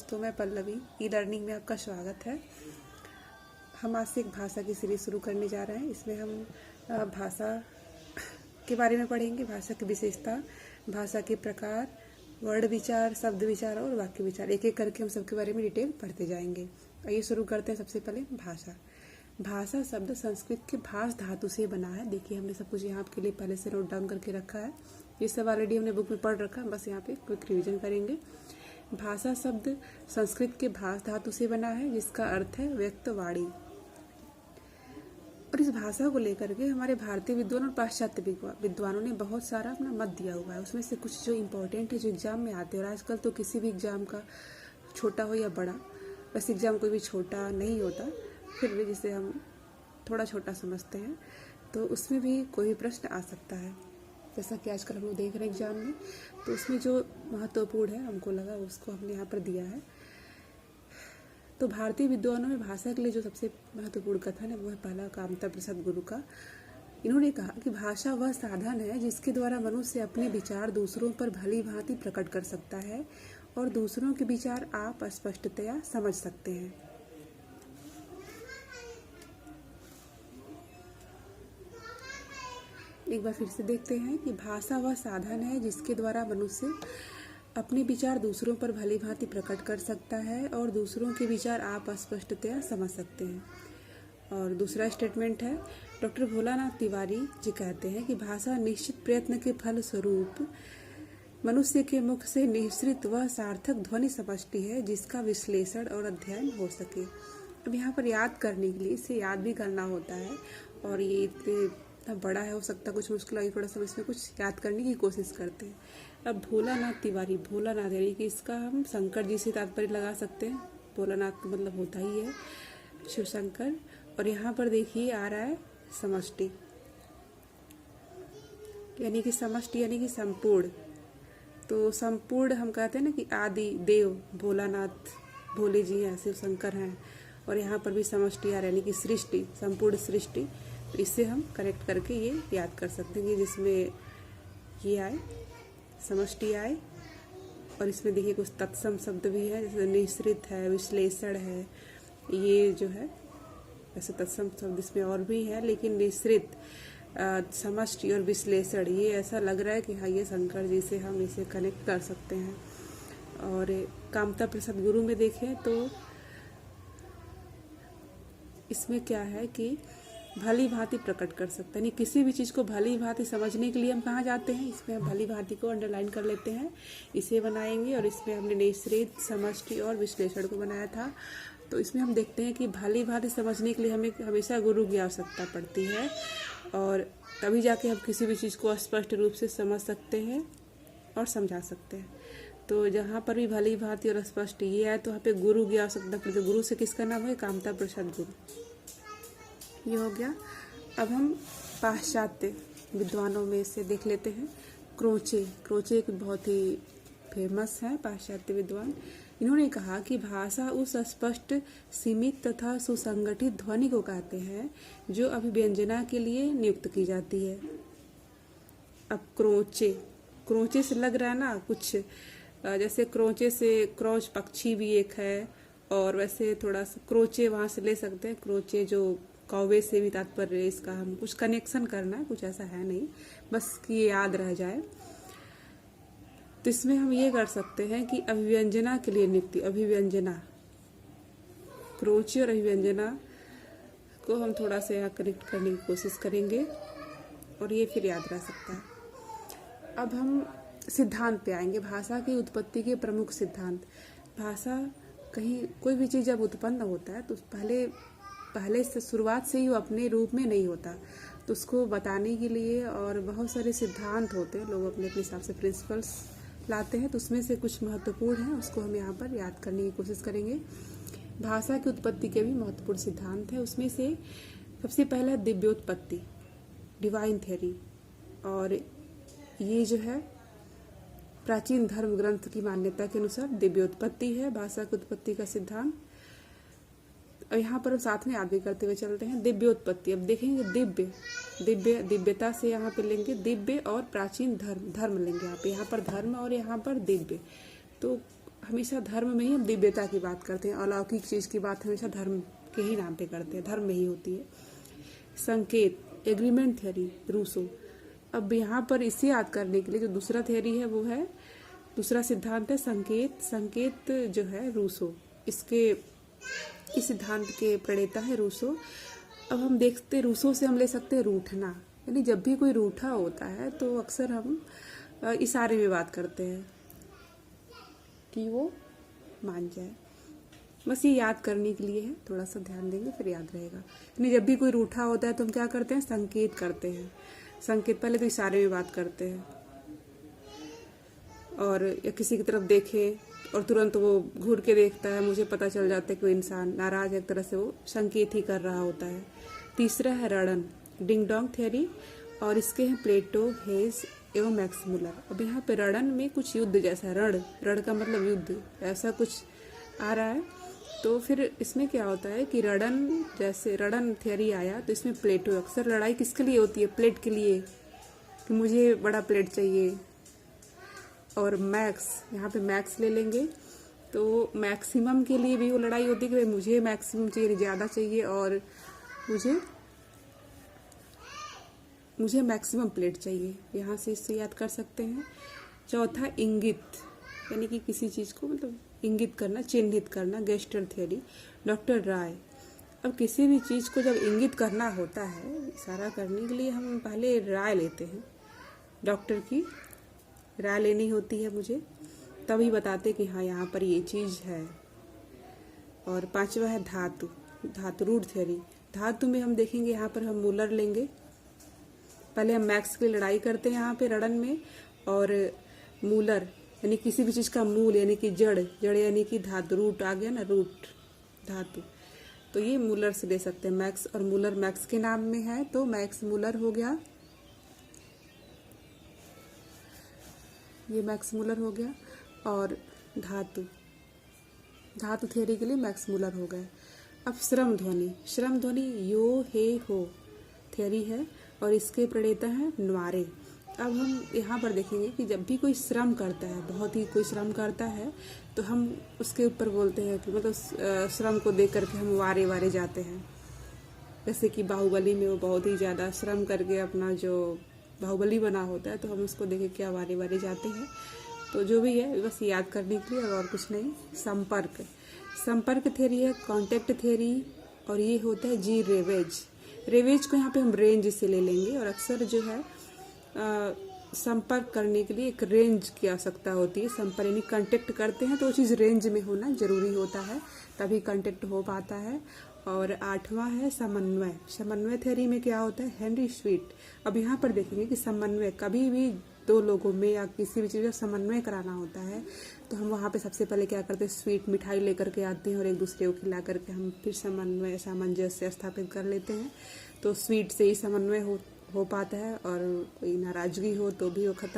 दोस्तों, मैं Pallavi e learning में आपका स्वागत है। हम आज से एक भाषा की सीरीज शुरू करने जा रहे हैं। इसमें हम भाषा के बारे में पढ़ेंगे, भाषा की विशेषता, भाषा के प्रकार, वर्ण विचार, शब्द विचार और वाक्य विचार। एक एक करके हम सबके बारे में डिटेल पढ़ते जाएंगे। आइए शुरू करते हैं। सबसे पहले भाषा। भाषा शब्द संस्कृत के भाष धातु से बना है। देखिए, हमने सब कुछ यहाँ आपके लिए पहले से नोट डाउन करके रखा है। ये सब ऑलरेडी हमने बुक में पढ़ रखा है, बस यहाँ पे क्विक रिवीजन करेंगे। भाषा शब्द संस्कृत के भाष धातु से बना है, जिसका अर्थ है व्यक्त वाणी। और इस भाषा को लेकर के हमारे भारतीय विद्वान और पाश्चात्य विद्वानों ने बहुत सारा अपना मत दिया हुआ है। उसमें से कुछ जो इम्पोर्टेंट है, जो एग्जाम में आते हैं। और आजकल तो किसी भी एग्जाम का, छोटा हो या बड़ा, बस एग्जाम कोई भी छोटा नहीं होता, फिर भी जिसे हम थोड़ा छोटा समझते हैं, तो उसमें भी कोई भी प्रश्न आ सकता है। जैसा कि आजकल हम लोग देख रहे हैं एग्जाम में, तो उसमें जो महत्वपूर्ण है हमको लगा उसको हमने यहाँ पर दिया है। तो भारतीय विद्वानों में भाषा के लिए जो सबसे महत्वपूर्ण कथन है वो है पहला कामता प्रसाद गुरु का। इन्होंने कहा कि भाषा वह साधन है जिसके द्वारा मनुष्य अपने विचार दूसरों पर भली भांति प्रकट कर सकता है और दूसरों के विचार आप स्पष्टतया समझ सकते हैं। एक बार फिर से देखते हैं कि भाषा वह साधन है जिसके द्वारा मनुष्य अपने विचार दूसरों पर भली भांति प्रकट कर सकता है और दूसरों के विचार आप स्पष्टतया समझ सकते हैं। और दूसरा स्टेटमेंट है, डॉक्टर भोलानाथ तिवारी जी कहते हैं कि भाषा निश्चित प्रयत्न के फल स्वरूप मनुष्य के मुख से निःसृत वह सार्थक ध्वनि समष्टि है जिसका विश्लेषण और अध्ययन हो सके। अब यहाँ पर याद करने के लिए इसे याद भी करना होता है, और ये इतना बड़ा है, हो सकता है कुछ मुश्किल आई, थोड़ा सा इसमें कुछ याद करने की कोशिश करते हैं। अब भोलानाथ तिवारी, भोलानाथ यानी कि इसका हम शंकर जी से तात्पर्य लगा सकते हैं। भोलानाथ का मतलब होता ही है शिव शंकर। और यहाँ पर देखिए आ रहा है समष्टि, यानी कि समष्टि यानी कि संपूर्ण। तो संपूर्ण हम कहते हैं ना कि आदि देव भोलानाथ, भोले जी हैं, शिव शंकर हैं। और यहाँ पर भी समष्टि आ रहा है, यानी कि सृष्टि, संपूर्ण सृष्टि। तो इससे हम कनेक्ट करके ये याद कर सकते हैं कि जिसमें ये आए, समष्टि आए। और इसमें देखिए कुछ तत्सम शब्द भी है, जैसे निःसृत है, विश्लेषण है। ये जो है वैसे तत्सम शब्द इसमें और भी है, लेकिन निःसृत, समष्टि और विश्लेषण, ये ऐसा लग रहा है कि हाँ, ये शंकर जी से हम इसे कनेक्ट कर सकते हैं। और कामता प्रसाद गुरु में देखें तो इसमें क्या है कि भली भांति प्रकट कर सकते हैं। यानी किसी भी चीज़ को भली भांति समझने के लिए हम कहाँ जाते हैं, इसमें हम भली भांति को अंडरलाइन कर लेते हैं, इसे बनाएंगे। और इसमें हमने निःसृत, समष्टि और विश्लेषण को बनाया था। तो इसमें हम देखते हैं कि भली भांति समझने के लिए हमें हमेशा गुरु की आवश्यकता पड़ती है, और तभी जाके हम किसी भी चीज़ को स्पष्ट रूप से समझ सकते हैं और समझा सकते हैं। तो जहाँ पर भी भली भांति और स्पष्ट ये है, तो वहाँ पे गुरु की आवश्यकता पड़ती है। गुरु से किसका नाम है? कामता प्रसाद गुरु। ये हो गया। अब हम पाश्चात्य विद्वानों में से देख लेते हैं। क्रोचे, क्रोचे एक बहुत ही फेमस है पाश्चात्य विद्वान। इन्होंने कहा कि भाषा उस स्पष्ट, सीमित तथा सुसंगठित ध्वनि को कहते हैं जो अभिव्यंजना के लिए नियुक्त की जाती है। अब क्रोचे, क्रोचे से लग रहा है ना कुछ, जैसे क्रोचे से क्रोच पक्षी भी एक है, और वैसे थोड़ा सा क्रोचे वहाँ से ले सकते हैं। क्रोचे जो कौवे से भी तात्पर्य है, इसका हम कुछ कनेक्शन करना है, कुछ ऐसा है नहीं, बस कि ये याद रह जाए। तो इसमें हम ये कर सकते हैं कि अभिव्यंजना के लिए नियुक्ति, अभिव्यंजना, क्रोचे और अभिव्यंजना को हम थोड़ा सा यहाँ कनेक्ट करने की कोशिश करेंगे, और ये फिर याद रह सकता है। अब हम सिद्धांत पे आएंगे, भाषा की उत्पत्ति के प्रमुख सिद्धांत। भाषा कहीं कोई भी चीज़ जब उत्पन्न होता है तो पहले से शुरुआत से ही वो अपने रूप में नहीं होता, तो उसको बताने के लिए और बहुत सारे सिद्धांत होते हैं, लोग अपने अपने हिसाब से प्रिंसिपल्स लाते हैं। तो उसमें से कुछ महत्वपूर्ण है, उसको हम यहाँ पर याद करने की कोशिश करेंगे। भाषा की उत्पत्ति के भी महत्वपूर्ण सिद्धांत है। उसमें से सबसे पहला है दिव्योत्पत्ति, डिवाइन थ्योरी। और ये जो है प्राचीन धर्म ग्रंथ की मान्यता के अनुसार दिव्योत्पत्ति है भाषा की उत्पत्ति का सिद्धांत। और यहाँ पर हम साथ में याद भी करते हुए चलते हैं दिव्योत्पत्ति। अब देखेंगे दिव्यता से यहाँ पे लेंगे दिव्य, और प्राचीन धर्म लेंगे यहाँ पर धर्म और यहाँ पर दिव्य। तो हमेशा धर्म में ही हम दिव्यता की बात करते हैं, अलौकिक चीज की बात हमेशा धर्म के ही नाम पे करते हैं, धर्म में ही होती है। संकेत, एग्रीमेंट थ्योरी, रूसो। अब यहाँ पर इसे याद करने के लिए जो दूसरा थ्योरी है वो है, दूसरा सिद्धांत है संकेत। संकेत जो है रूसो, इस सिद्धांत के प्रणेता है रूसो। अब हम देखते रूसो से हम ले सकते हैं रूठना, यानी जब भी कोई रूठा होता है तो अक्सर हम इशारे में बात करते हैं कि वो मान जाए। बस ये याद करने के लिए है, थोड़ा सा ध्यान देंगे फिर याद रहेगा। यानी जब भी कोई रूठा होता है तो हम क्या करते हैं, संकेत करते हैं। संकेत पहले तो इशारे में बात करते हैं, और या किसी की तरफ देखे और तुरंत वो घूर के देखता है, मुझे पता चल जाता है कि वो इंसान नाराज है, एक तरह से वो संकेत ही कर रहा होता है। तीसरा है रणन, डिंग डोंग थ्योरी, और इसके हैं प्लेटो, हेज एवं मैक्स मुलर। अब यहाँ पे रणन में कुछ युद्ध जैसा, रण का मतलब युद्ध, ऐसा कुछ आ रहा है। तो फिर इसमें क्या होता है कि रणन, जैसे रणन थ्योरी आया तो इसमें प्लेटो, अक्सर लड़ाई किसके लिए होती है, प्लेट के लिए, कि मुझे बड़ा प्लेट चाहिए। और मैक्स, यहाँ पे मैक्स ले लेंगे तो मैक्सिमम के लिए भी वो लड़ाई होती है कि मुझे मैक्सिमम चाहिए, ज़्यादा चाहिए, और मुझे मैक्सिमम प्लेट चाहिए। यहाँ से इससे याद कर सकते हैं। चौथा इंगित, यानी कि किसी चीज़ को मतलब इंगित करना, चिन्हित करना, गेस्टर थ्योरी, डॉक्टर राय। अब किसी भी चीज़ को जब इंगित करना होता है, इशारा करने के लिए हम पहले राय लेते हैं, डॉक्टर की राय लेनी होती है मुझे, तभी बताते कि हाँ यहाँ पर ये चीज़ है। और पांचवा है धातु, धातु रूट थ्योरी। धातु में हम देखेंगे, यहाँ पर हम मूलर लेंगे। पहले हम मैक्स की लड़ाई करते हैं यहाँ पे रणन में, और मूलर यानी किसी भी चीज़ का मूल यानी कि जड़ यानी कि धातु, रूट आ गया ना, रूट धातु, तो ये मूलर से ले सकते हैं। मैक्स और मूलर मैक्स के नाम में है तो मैक्स मूलर हो गया, ये मैक्स मूलर हो गया। और धातु थ्योरी के लिए मैक्स मूलर हो गए। अब श्रम ध्वनि यो हे हो थ्योरी है, और इसके प्रणेता हैं न्वारे। अब हम यहाँ पर देखेंगे कि जब भी कोई श्रम करता है, बहुत ही कोई श्रम करता है, तो हम उसके ऊपर बोलते हैं कि मतलब श्रम को देख करके हम वारे वारे जाते हैं। जैसे कि बाहुबली में वो बहुत ही ज़्यादा श्रम करके अपना जो बाहुबली बना होता है, तो हम उसको देख के क्या वारे वारे जाते हैं। तो जो भी है बस याद करने के लिए, और कुछ नहीं। संपर्क थ्योरी है, कॉन्टेक्ट थ्योरी, और ये होता है जी रेवेज को यहाँ पे हम रेंज से ले लेंगे। और अक्सर जो है संपर्क करने के लिए एक रेंज की आवश्यकता होती है। संपर्क यानी कांटेक्ट करते हैं तो वो चीज़ रेंज में होना जरूरी होता है, तभी कांटेक्ट हो पाता है। और आठवां है समन्वय थ्योरी में क्या होता है, हेनरी स्वीट। अब यहाँ पर देखेंगे कि समन्वय, कभी भी दो लोगों में या किसी भी चीज़ का समन्वय कराना होता है तो हम वहाँ पे सबसे पहले क्या करते हैं, स्वीट मिठाई लेकर के आते हैं और एक दूसरे को खिला करके हम फिर समन्वय सामंजस्य स्थापित कर लेते हैं। तो स्वीट से ही समन्वय हो पाता है, और कोई नाराजगी हो तो भी वो खत्म